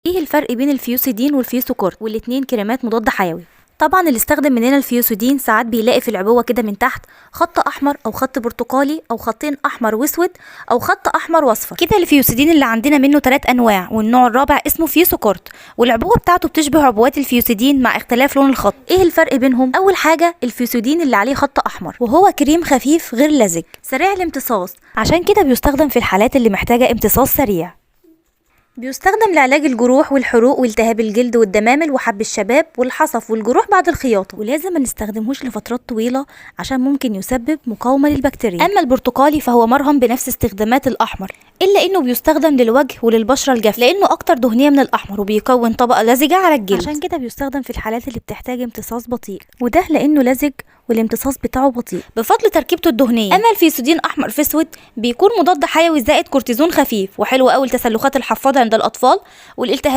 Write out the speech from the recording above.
ايه الفرق بين الفيوسيدين والفيوسوكورت؟ والاتنين كريمات مضاد حيوي. طبعا اللي استخدم مننا الفيوسيدين ساعات بيلاقي في العبوه كده من تحت خط احمر او خط برتقالي او خطين احمر واسود او خط احمر واصفر كده. الفيوسيدين اللي عندنا منه 3 انواع، والنوع الرابع اسمه فيوسوكورت، والعبوه بتاعته بتشبه عبوات الفيوسيدين مع اختلاف لون الخط. ايه الفرق بينهم؟ اول حاجه الفيوسيدين اللي عليه خط احمر وهو كريم خفيف غير لزج سريع الامتصاص، عشان كده بيستخدم في الحالات اللي محتاجه امتصاص سريع. بيستخدم لعلاج الجروح والحروق والتهاب الجلد والدمامل وحب الشباب والحصف والجروح بعد الخياطة، ولازم ما نستخدمهوش لفترات طويلة عشان ممكن يسبب مقاومة للبكتيريا. أما البرتقالي فهو مرهم بنفس استخدامات الأحمر، إلا إنه بيستخدم للوجه وللبشرة الجافة لأنه أكتر دهنية من الأحمر وبيكون طبقة لزجة على الجلد، عشان كده بيستخدم في الحالات اللي بتحتاج امتصاص بطيء، وده لأنه لزج والامتصاص بتاعه بطيء بفضل تركيبته الدهنيه. اما الفيوسيدين احمر في اسود بيكون مضاد حيوي زائد كورتيزون خفيف وحلو قوي لتسلخات الحفاضه عند الاطفال والالتهاب